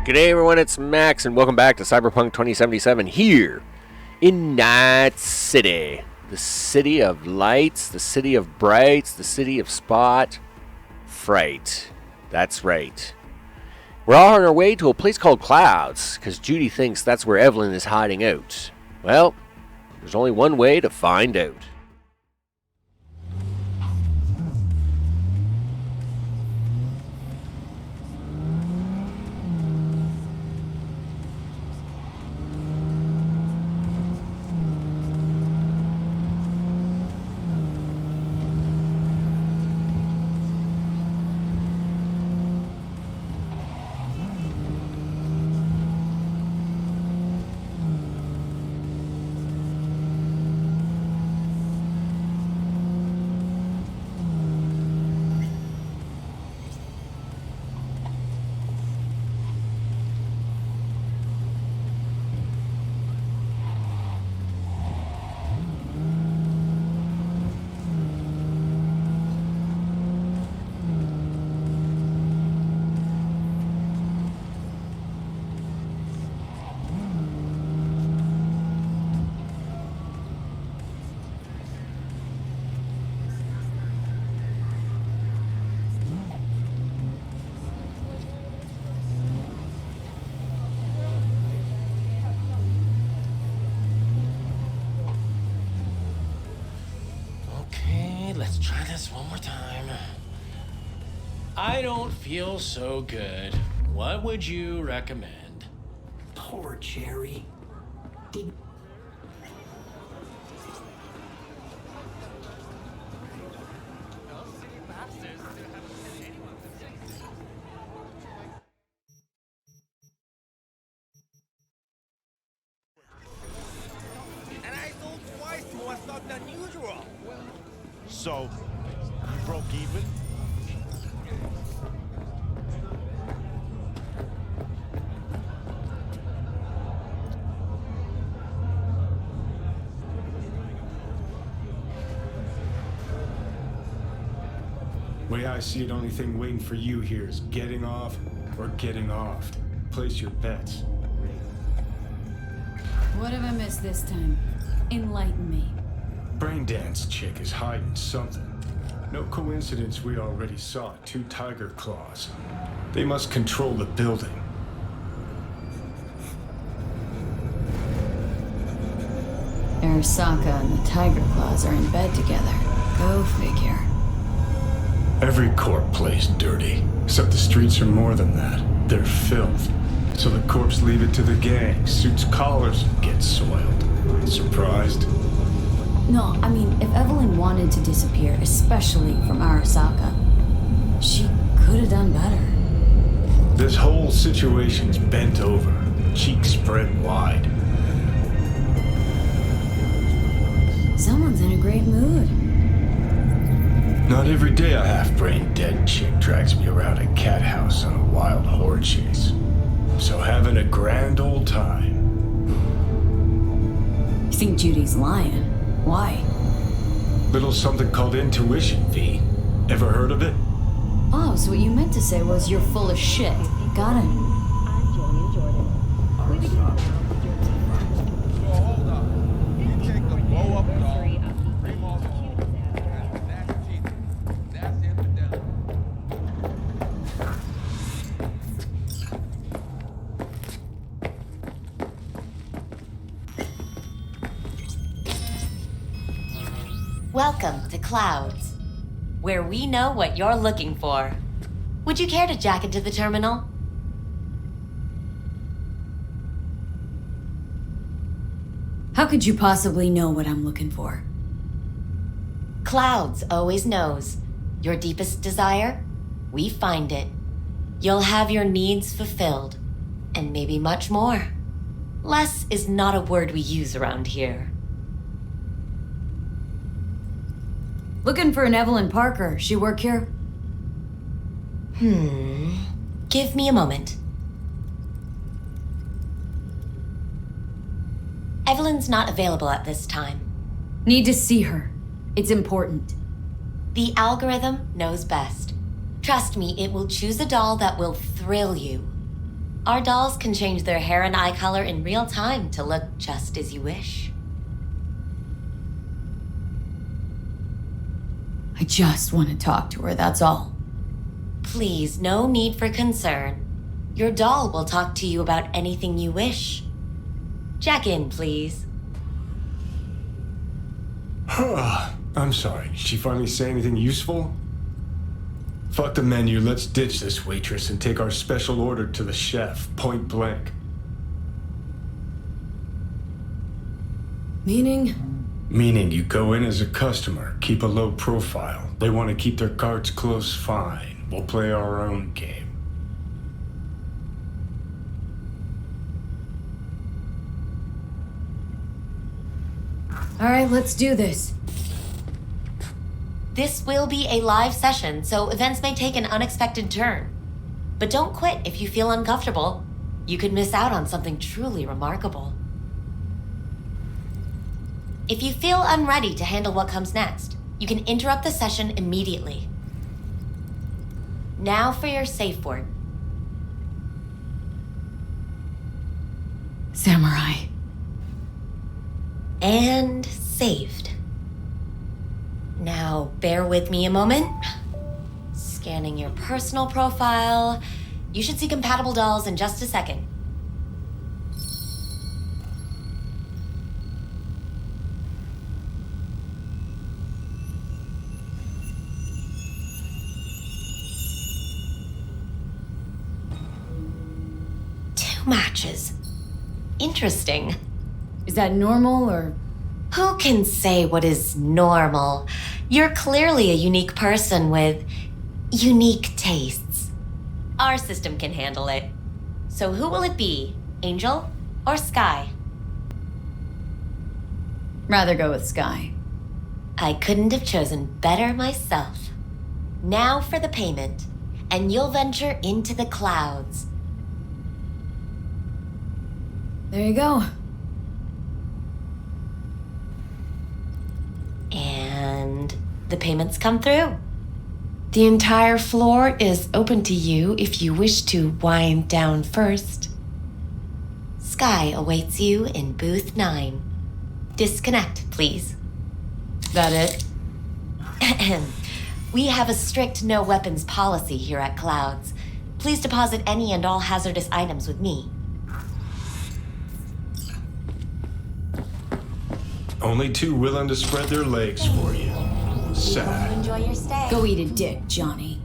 G'day everyone, it's Max and welcome back to Cyberpunk 2077 here in Night City. The city of lights, the city of brights, the city of spot fright. That's right. We're all on our way to a place called Clouds because Judy thinks that's where Evlyn is hiding out. Well, there's only one way to find out. Let's try this one more time. I don't feel so good. What would you recommend? Poor Jerry. Did... And I sold twice more stock than usual. So, you broke even? Way I see it, only thing waiting for you here is getting off or getting offed. Place your bets. What have I missed this time? Enlighten me. Braindance chick is hiding something. No coincidence we already saw 2 tiger claws. They must control the building. Arasaka and the tiger claws are in bed together. Go figure. Every corp plays dirty, except the streets are more than that. They're filth. So the corps leave it to the gang. Suits collars get soiled. Surprised? No, I mean, if Evlyn wanted to disappear, especially from Arasaka, she could have done better. This whole situation's bent over, cheeks spread wide. Someone's in a great mood. Not every day a half-brained dead chick drags me around a cat house on a wild whore chase. So having a grand old time. You think Judy's lying? Why? Little something called intuition, V. Ever heard of it? Oh, so what you meant to say was you're full of shit. Got it. Hold up. You take the blow up dog. That's it for them. Welcome to Clouds, where we know what you're looking for. Would you care to jack into the terminal? How could you possibly know what I'm looking for? Clouds always knows. Your deepest desire? We find it. You'll have your needs fulfilled, and maybe much more. Less is not a word we use around here. Looking for an Evlyn Parker. She work here? Give me a moment. Evlyn's not available at this time. Need to see her. It's important. The algorithm knows best. Trust me, it will choose a doll that will thrill you. Our dolls can change their hair and eye color in real time to look just as you wish. I just want to talk to her, that's all. Please, no need for concern. Your doll will talk to you about anything you wish. Jack in, please. I'm sorry, did she finally say anything useful? Fuck the menu, let's ditch this waitress and take our special order to the chef, point blank. Meaning? Meaning you go in as a customer, keep a low profile. They want to keep their cards close, fine. We'll play our own game. Alright, let's do this. This will be a live session, so events may take an unexpected turn. But don't quit if you feel uncomfortable. You could miss out on something truly remarkable. If you feel unready to handle what comes next, you can interrupt the session immediately. Now for your safe word. Samurai. And saved. Now, bear with me a moment. Scanning your personal profile. You should see compatible dolls in just a second. Two matches. Interesting. Is that normal or? Who can say what is normal? You're clearly a unique person with unique tastes. Our system can handle it. So who will it be? Angel or Sky? Rather go with Sky. I couldn't have chosen better myself. Now for the payment, and you'll venture into the clouds. There you go. And the payments come through. The entire floor is open to you if you wish to wind down first. Sky awaits you in booth 9. Disconnect, please. That it? We have a strict no weapons policy here at Clouds. Please deposit any and all hazardous items with me. Only two willing to spread their legs for you. Sad. Enjoy your stay. Go eat a dick, Johnny.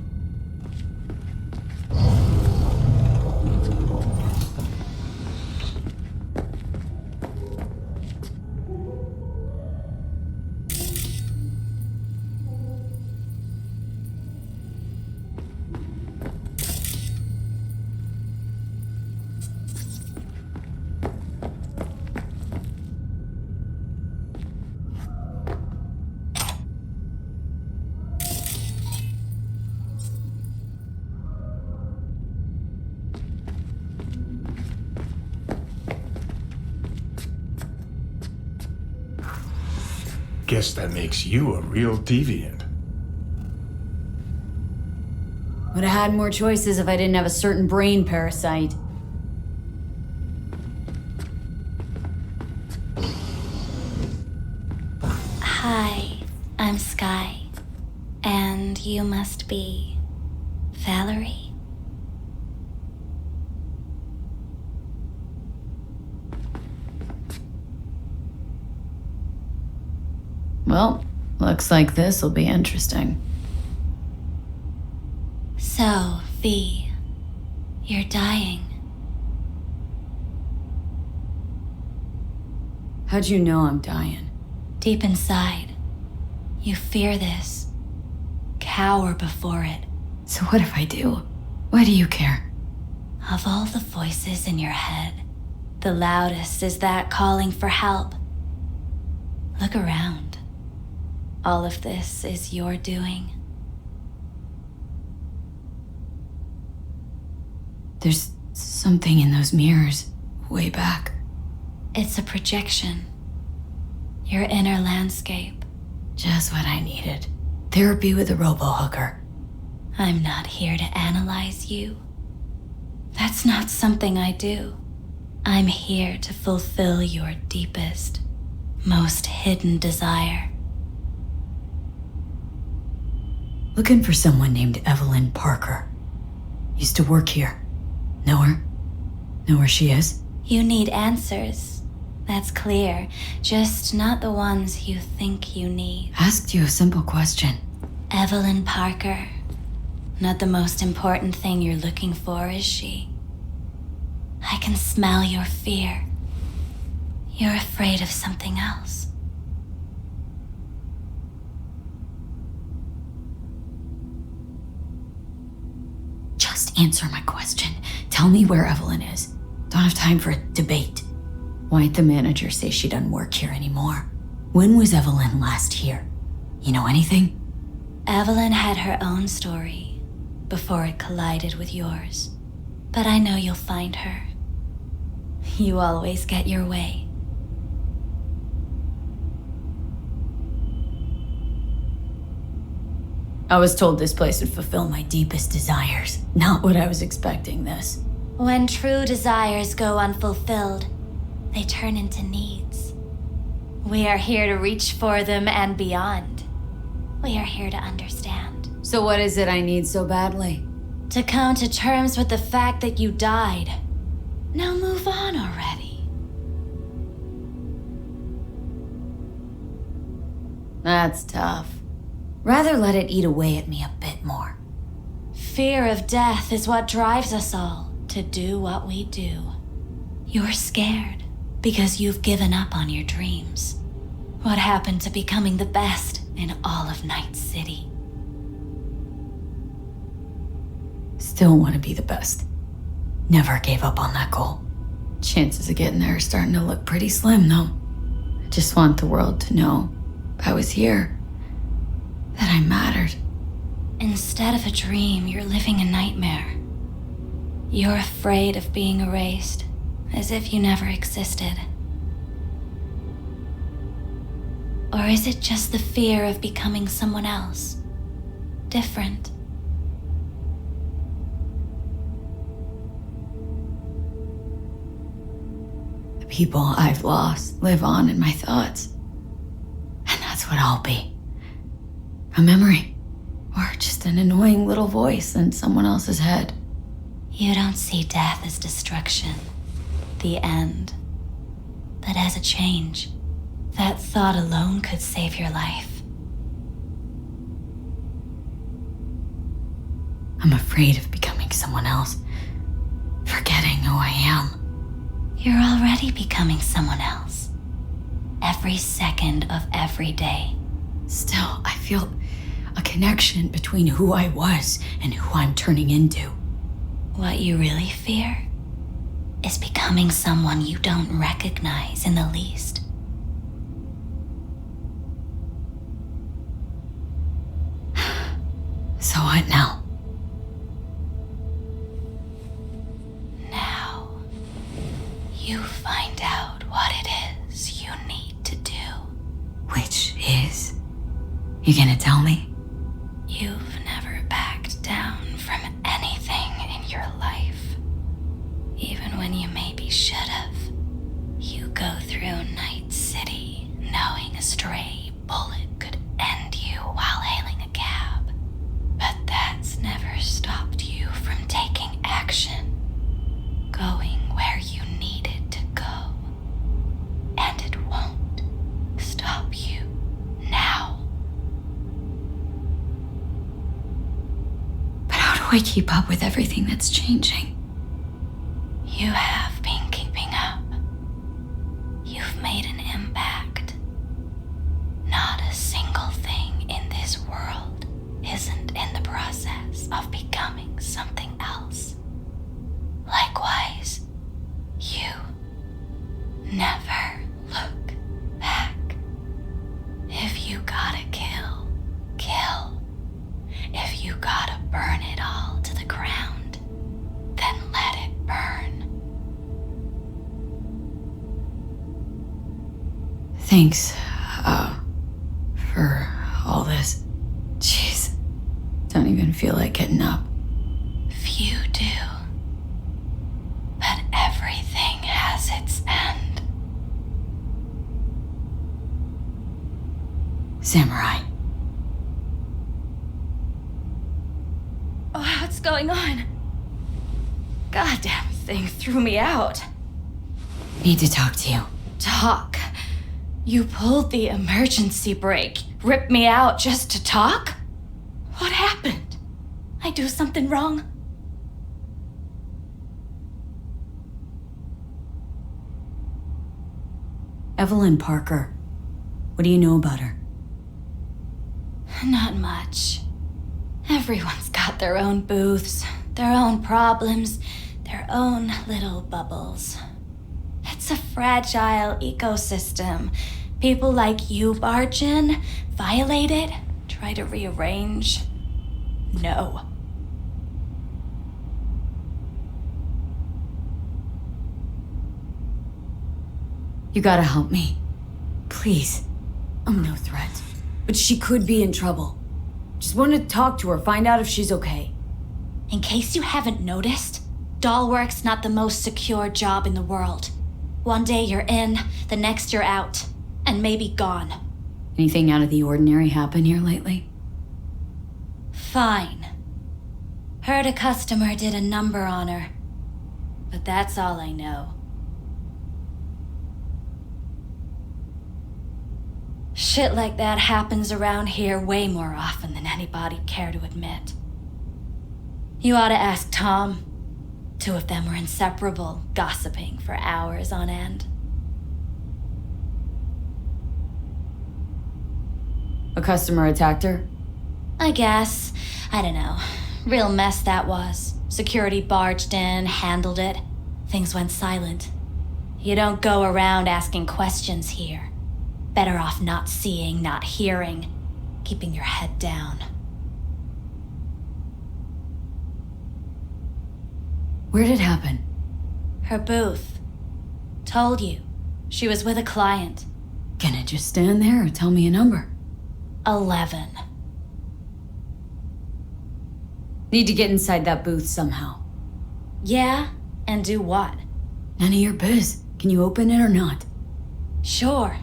Guess that makes you a real deviant. Would have had more choices if I didn't have a certain brain parasite. Hi, I'm Sky. And you must be Valerie? Well, looks like this'll be interesting. So, V, you're dying. How'd you know I'm dying? Deep inside, you fear this. Cower before it. So what if I do? Why do you care? Of all the voices in your head, the loudest is that calling for help. Look around. All of this is your doing. There's something in those mirrors, way back. It's a projection. Your inner landscape. Just what I needed. Therapy with a robo-hooker. I'm not here to analyze you. That's not something I do. I'm here to fulfill your deepest, most hidden desire. Looking for someone named Evlyn Parker. Used to work here. Know her? Know where she is? You need answers. That's clear. Just not the ones you think you need. Asked you a simple question. Evlyn Parker. Not the most important thing you're looking for, is she? I can smell your fear. You're afraid of something else. Just answer my question. Tell me where Evlyn is. Don't have time for a debate. Why'd the manager say she doesn't work here anymore? When was Evlyn last here? You know anything? Evlyn had her own story before it collided with yours. But I know you'll find her. You always get your way. I was told this place would fulfill my deepest desires. Not what I was expecting this. When true desires go unfulfilled, they turn into needs. We are here to reach for them and beyond. We are here to understand. So what is it I need so badly? To come to terms with the fact that you died. Now move on already. That's tough. Rather let it eat away at me a bit more. Fear of death is what drives us all to do what we do. You're scared because you've given up on your dreams. What happened to becoming the best in all of Night City? Still want to be the best. Never gave up on that goal. Chances of getting there are starting to look pretty slim, though. I just want the world to know if I was here, that I mattered. Instead of a dream, you're living a nightmare. You're afraid of being erased, as if you never existed. Or is it just the fear of becoming someone else? Different? The people I've lost live on in my thoughts. And that's what I'll be. A memory. Or just an annoying little voice in someone else's head. You don't see death as destruction, the end, but as a change. That thought alone could save your life. I'm afraid of becoming someone else, forgetting who I am. You're already becoming someone else. Every second of every day. Still, I feel a connection between who I was and who I'm turning into. What you really fear is becoming someone you don't recognize in the least. So what now? Now, you find out what it is you need to do. Which is? You gonna tell me? You've never backed down from anything in your life. Even when you maybe should have. You go through Night City knowing a stray bullet could end you while hailing a cab. But that's never stopped you from taking action. Going where you needed to go. And it won't stop you now. How do I keep up with everything that's changing? You have been keeping up. You've made an impact. Not a single thing in this world isn't in the process of becoming something else. Likewise, you never look back. If you gotta kill, kill. If you gotta burn it all to the ground, then let it burn. Thanks, for all this. Jeez, don't even feel like getting up. Few do. Samurai. Oh, what's going on? Goddamn thing threw me out. Need to talk to you. Talk? You pulled the emergency brake, ripped me out just to talk? What happened? I do something wrong? Evlyn Parker. What do you know about her? Not much. Everyone's got their own booths, their own problems, their own little bubbles. It's a fragile ecosystem. People like you barge in, violate it, try to rearrange. No. You gotta help me. Please. I'm no threat. But she could be in trouble. Just wanted to talk to her, find out if she's okay. In case you haven't noticed, doll work's not the most secure job in the world. One day you're in, the next you're out, and maybe gone. Anything out of the ordinary happen here lately? Fine. Heard a customer did a number on her. But that's all I know. Shit like that happens around here way more often than anybody'd care to admit. You ought to ask Tom. Two of them were inseparable, gossiping for hours on end. A customer attacked her? I guess. I don't know. Real mess that was. Security barged in, handled it. Things went silent. You don't go around asking questions here. Better off not seeing, not hearing, keeping your head down. Where did it happen? Her booth. Told you. She was with a client. Can it just stand there or tell me a number? 11. Need to get inside that booth somehow. Yeah? And do what? None of your biz. Can you open it or not? Sure.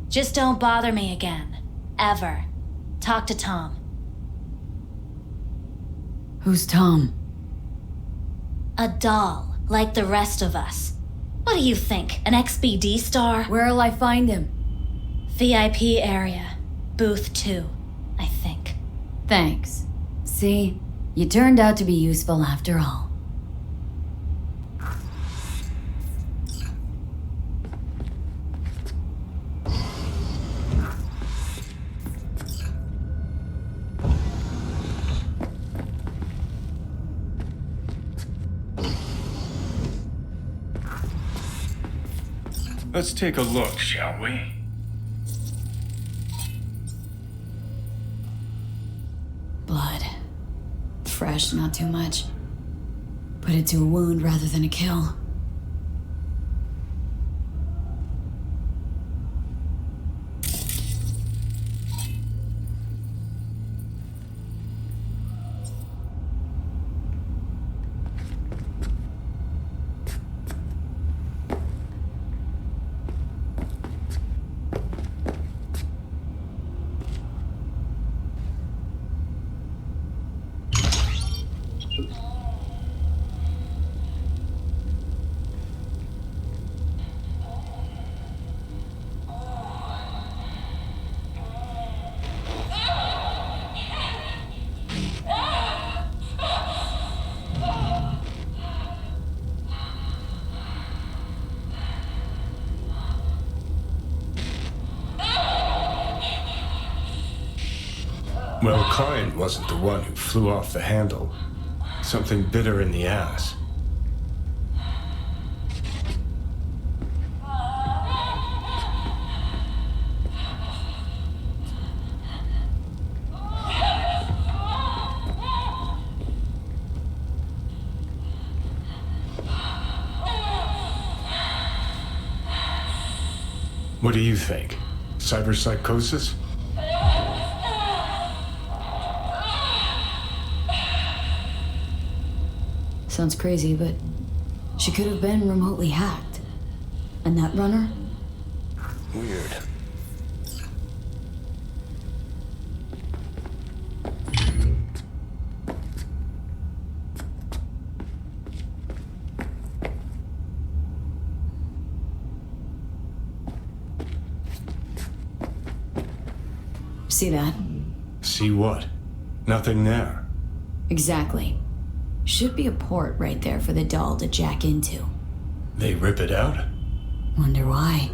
Just don't bother me again. Ever. Talk to Tom. Who's Tom? A doll, like the rest of us. What do you think, an XBD star? Where'll I find him? VIP area. Booth 2, I think. Thanks. See, you turned out to be useful after all. Let's take a look, shall we? Blood. Fresh, not too much. Put it to a wound rather than a kill. Well, client wasn't the one who flew off the handle. Something bit her in the ass. What do you think? Cyberpsychosis? Sounds crazy, but she could have been remotely hacked. And that runner? Weird. See that? See what? Nothing there. Exactly. Should be a port right there for the doll to jack into. They rip it out? Wonder why.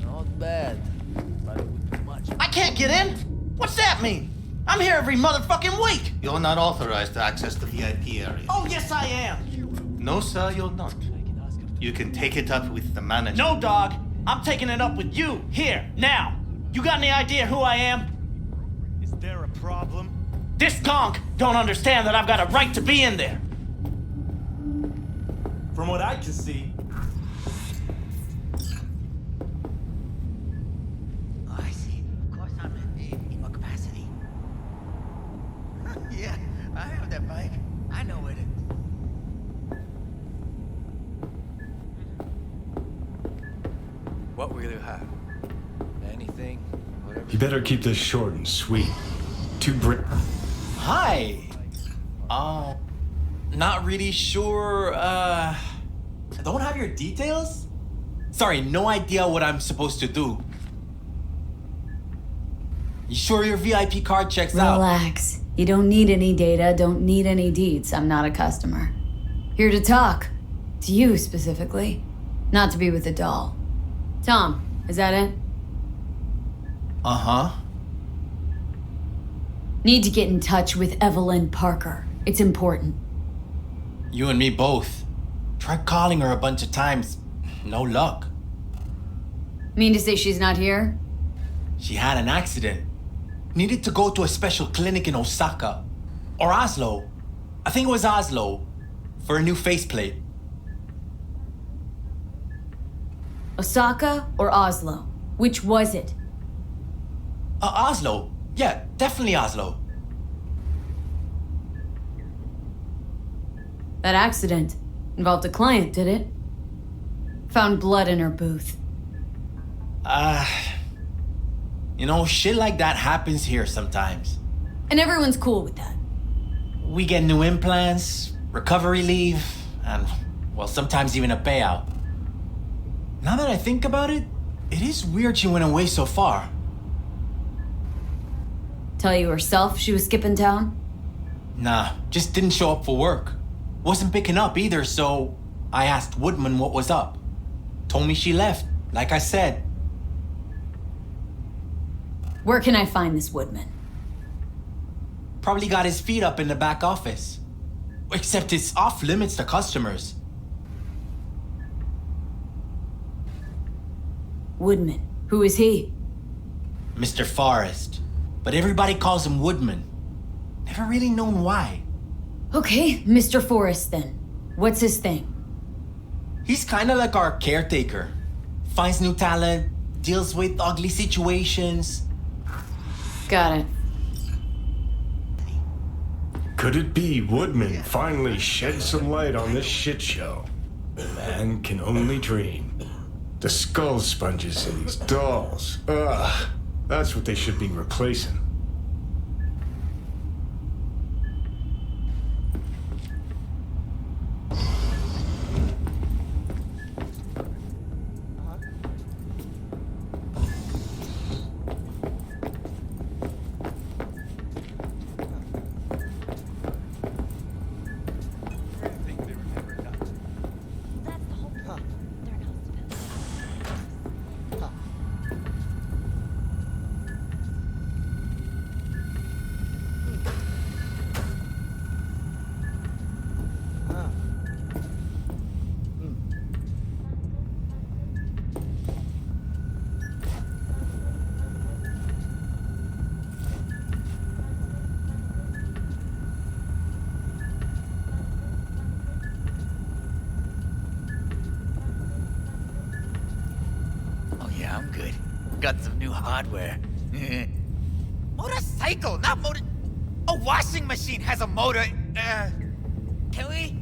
Not bad, but it would be much. I can't get in? What's that mean? I'm here every motherfucking week! You're not authorized to access the VIP area. Oh, yes, I am! No, sir, you're not. You can take it up with the manager. No, dog. I'm taking it up with you, here, now. You got any idea who I am? Is there a problem? This gonk don't understand that I've got a right to be in there. From what I can see. Oh, I see. Of course I'm in what capacity? Yeah, I have that bike. I know it. What will you have? Anything? Whatever. You better keep this short and sweet. Hi. Not really sure, I don't have your details? Sorry, no idea what I'm supposed to do. You sure your VIP card checks out? Relax. You don't need any data, don't need any deeds. I'm not a customer. Here to talk. To you specifically. Not to be with the doll. Tom, is that it? Uh-huh. Need to get in touch with Evlyn Parker. It's important. You and me both. Tried calling her a bunch of times. No luck. Mean to say she's not here? She had an accident. Needed to go to a special clinic in Osaka. Or Oslo. I think it was Oslo. For a new faceplate. Osaka or Oslo? Which was it? Oslo. Yeah, definitely Oslo. That accident involved a client, did it? Found blood in her booth. You know, shit like that happens here sometimes. And everyone's cool with that. We get new implants, recovery leave, and, well, sometimes even a payout. Now that I think about it, it is weird she went away so far. Tell you herself she was skipping town? Nah, just didn't show up for work. Wasn't picking up either, so I asked Woodman what was up. Told me she left, like I said. Where can I find this Woodman? Probably got his feet up in the back office. Except it's off limits to customers. Woodman. Who is he? Mr. Forrest. But everybody calls him Woodman. Never really known why. Okay, Mr. Forrest then. What's his thing? He's kinda like our caretaker. Finds new talent, deals with ugly situations. Got it. Could it be Woodman finally shed some light on this shit show? Man can only dream. The skull sponges in these dolls. Ugh. That's what they should be replacing. I'm good. Got some new hardware. Motorcycle, not motor... A washing machine has a motor. Can we?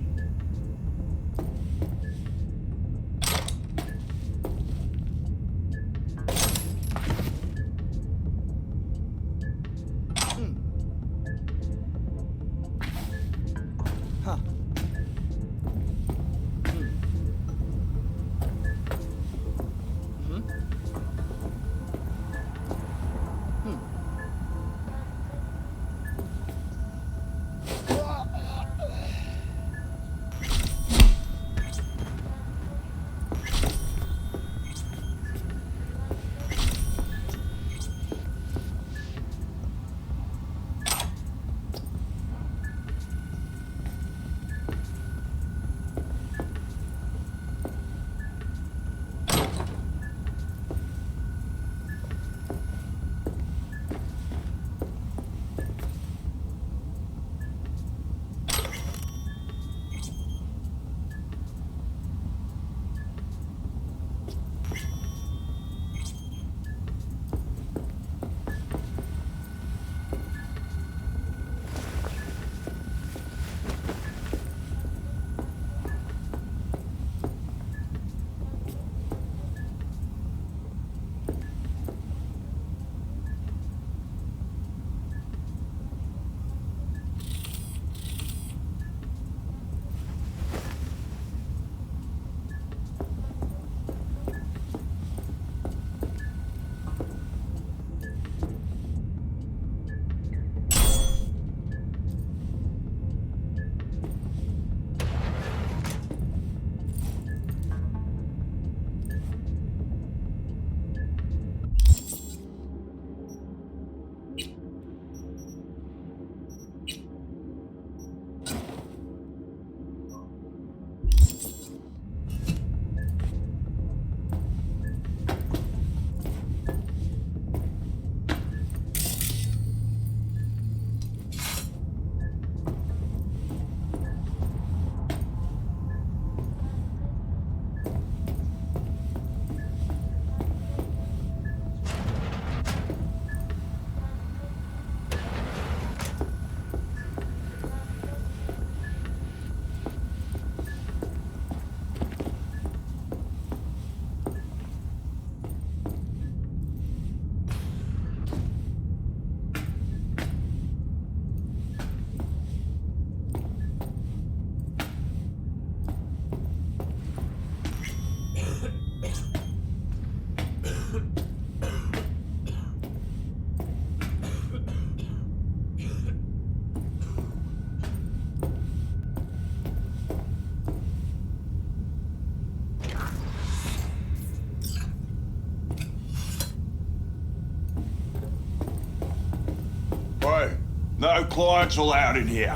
Hey, no clients allowed in here.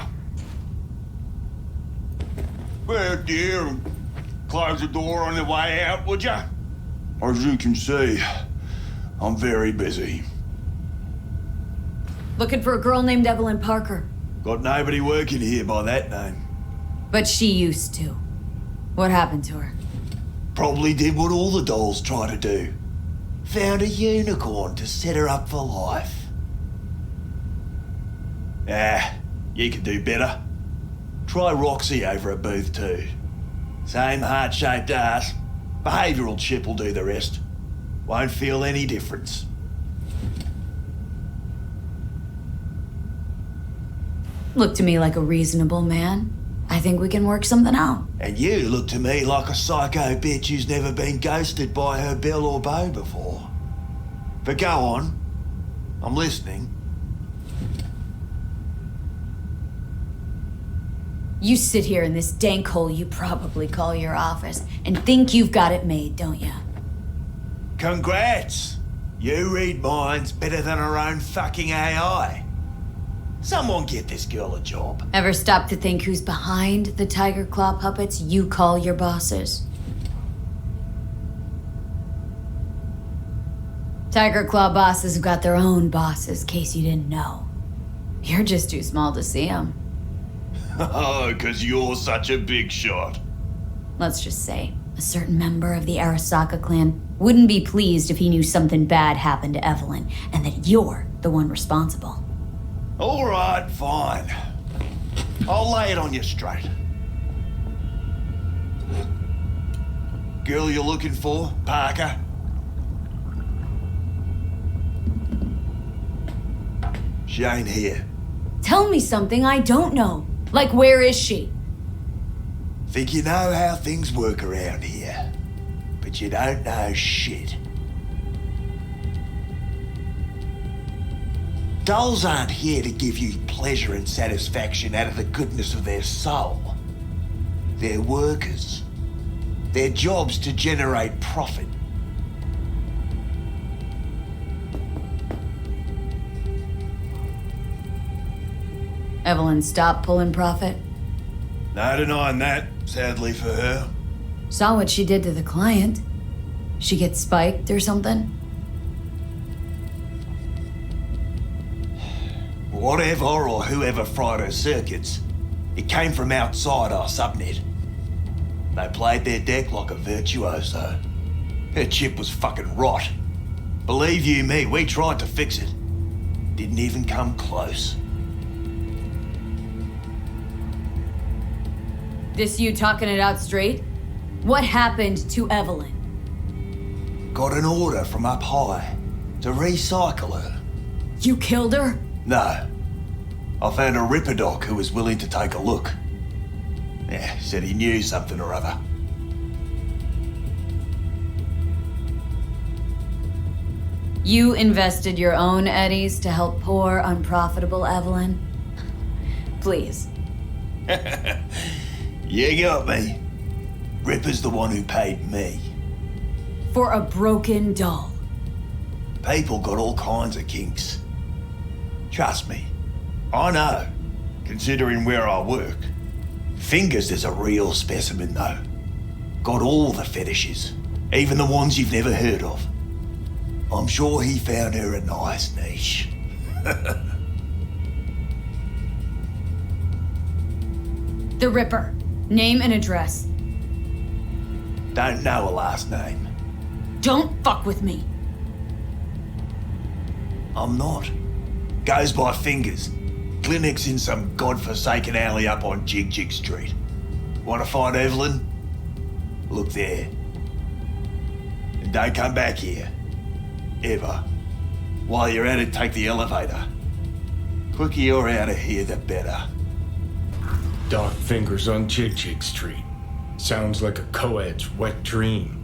Well, dear, close the door on the way out, would ya? As you can see, I'm very busy. Looking for a girl named Evlyn Parker. Got nobody working here by that name. But she used to. What happened to her? Probably did what all the dolls try to do. Found a unicorn to set her up for life. You can do better. Try Roxy over at booth 2. Same heart-shaped ass. Behavioural chip will do the rest. Won't feel any difference. Look to me like a reasonable man. I think we can work something out. And you look to me like a psycho bitch who's never been ghosted by her belle or beau before. But go on. I'm listening. You sit here in this dank hole you probably call your office and think you've got it made, don't you? Congrats! You read minds better than her own fucking AI. Someone get this girl a job. Ever stop to think who's behind the tiger claw puppets you call your bosses? Tiger claw bosses have got their own bosses, case you didn't know. You're just too small to see them. Oh, 'cause you're such a big shot. Let's just say, a certain member of the Arasaka clan wouldn't be pleased if he knew something bad happened to Evlyn, and that you're the one responsible. All right, fine. I'll lay it on you straight. Girl you're looking for, Parker? She ain't here. Tell me something I don't know. Like, where is she? Think you know how things work around here, but you don't know shit. Dolls aren't here to give you pleasure and satisfaction out of the goodness of their soul. They're workers. Their job's to generate profit. Evlyn, stop pulling profit. No denying that, sadly for her. Saw what she did to the client. She gets spiked or something? Whatever or whoever fried her circuits, it came from outside our subnet. They played their deck like a virtuoso. Her chip was fucking rot. Believe you me, we tried to fix it. Didn't even come close. This you talking it out straight? What happened to Evlyn? Got an order from up high to recycle her. You killed her? No. I found a Ripper doc who was willing to take a look. Yeah, said he knew something or other. You invested your own eddies to help poor, unprofitable Evlyn? Please. You got me. Ripper's the one who paid me. For a broken doll. People got all kinds of kinks. Trust me, I know, considering where I work. Fingers is a real specimen though. Got all the fetishes, even the ones you've never heard of. I'm sure he found her a nice niche. The Ripper. Name and address. Don't know a last name. Don't fuck with me. I'm not. Goes by Fingers. Clinic's in some godforsaken alley up on Jig Jig Street. Want to find Evlyn? Look there. And don't come back here. Ever. While you're at it, take the elevator. Quicker you're out of here, the better. Dark Fingers on Jig Jig Street. Sounds like a co-ed's wet dream.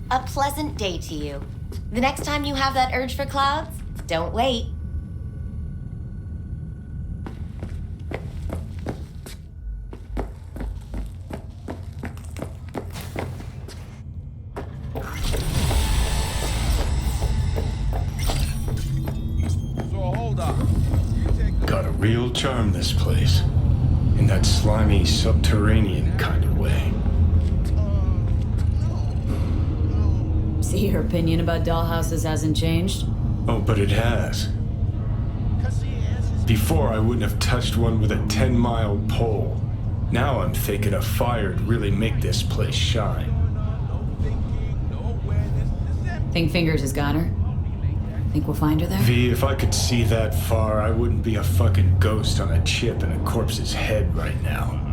A pleasant day to you. The next time you have that urge for clouds, don't wait. So hold on. Got a real charm, this place. In that slimy, subterranean kind of way. See, your opinion about dollhouses hasn't changed? Oh, but it has. Before, I wouldn't have touched one with a 10-mile pole. Now I'm thinking a fire'd really make this place shine. Think Fingers has got her? Think we'll find her there? V, if I could see that far, I wouldn't be a fucking ghost on a chip in a corpse's head right now.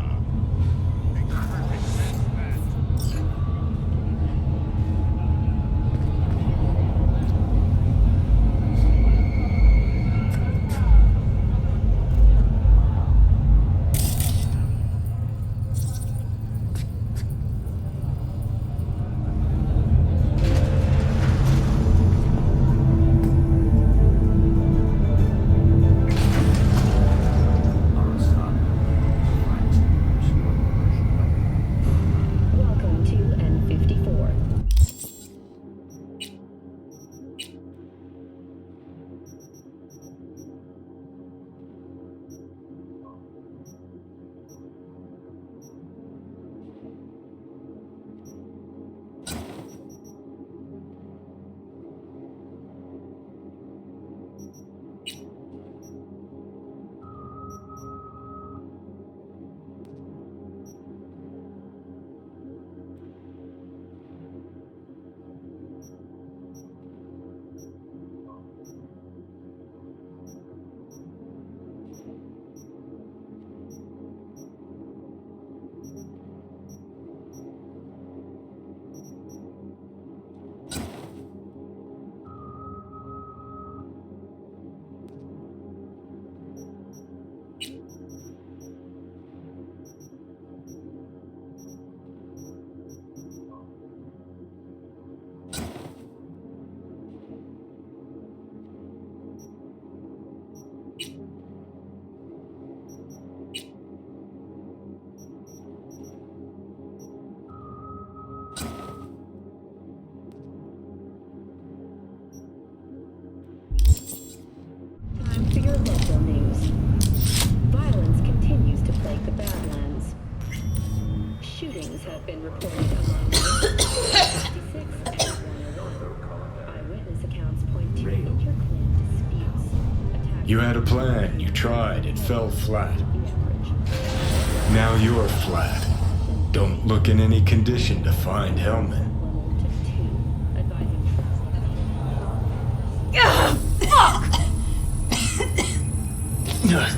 your local news. Violence continues to plague the Badlands. Shootings have been reported among 66 and 101. Eyewitness accounts point to inter-clan disputes. You had a plan, you tried, it fell flat. Now you're flat. Don't look in any condition to find Hellman. Fuck!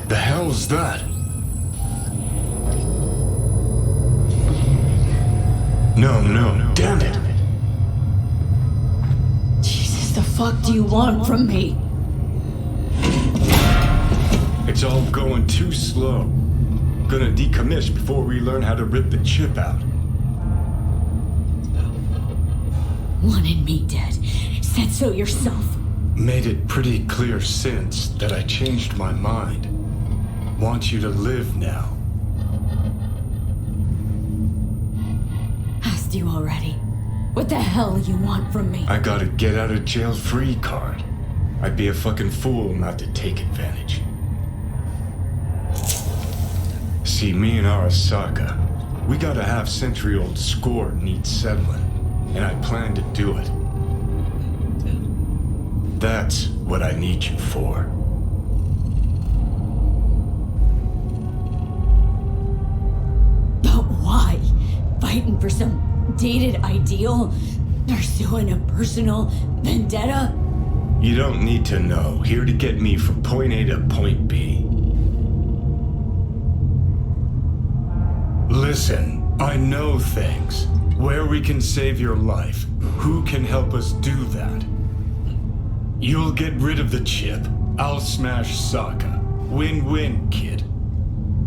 The hell's that? No, damn it! Jesus, the fuck do you want from me? It's all going too slow. Gonna decommission before we learn how to rip the chip out. Wanted me dead. Said so yourself. Made it pretty clear since that I changed my mind. Want you to live now. Asked you already. What the hell you want from me? I got a get out of jail free card. I'd be a fucking fool not to take advantage. See, me and Arasaka, we got a half-century-old score needs settling, and I plan to do it. That's what I need you for. But why? Fighting for some dated ideal? Pursuing a personal vendetta? You don't need to know. Here to get me from point A to point B. Listen, I know things. Where we can save your life. Who can help us do that? You'll get rid of the chip. I'll smash Sokka. Win-win, kid.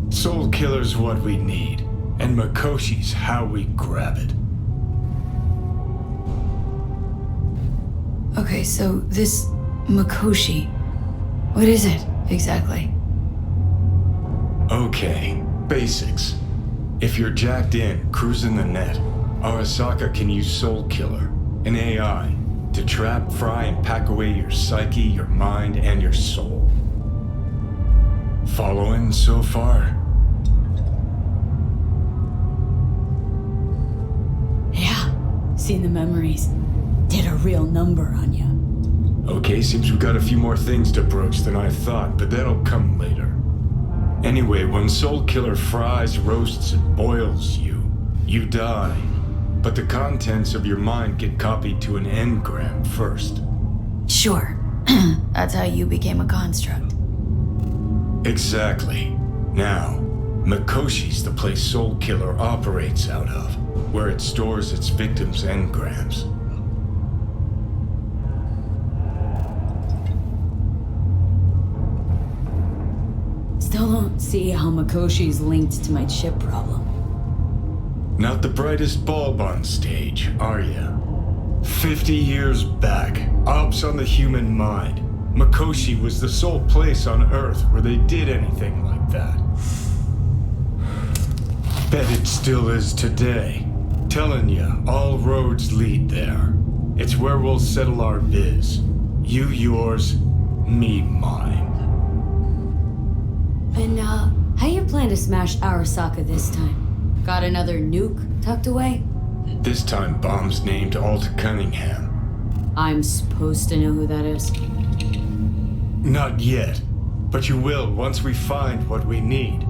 Soul Killer's what we need, and Mikoshi's how we grab it. Okay, so this Mikoshi, what is it exactly? Okay, basics. If you're jacked in, cruising the net, Arasaka can use Soul Killer, an AI, to trap, fry, and pack away your psyche, your mind, and your soul. Following so far? Yeah, seen the memories. Did a real number on you. Okay, seems we got a few more things to broach than I thought, but that'll come later. Anyway, when Soul Killer fries, roasts, and boils you, you die. But the contents of your mind get copied to an engram first. Sure. That's how you became a construct. Exactly. Now, Mikoshi's the place Soul Killer operates out of, where it stores its victims' engrams. Still don't see how Mikoshi's linked to my chip problem. Not the brightest bulb on stage, are ya? 50 years back, ops on the human mind. Mikoshi was the sole place on Earth where they did anything like that. Bet it still is today. Telling ya, all roads lead there. It's where we'll settle our biz. You yours, me mine. And, how you plan to smash Arasaka this time? Got another nuke tucked away? This time bomb's named Alt Cunningham. I'm supposed to know who that is. Not yet, but you will once we find what we need.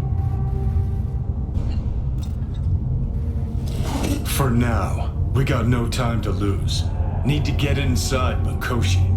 For now, we got no time to lose. Need to get inside Mikoshi.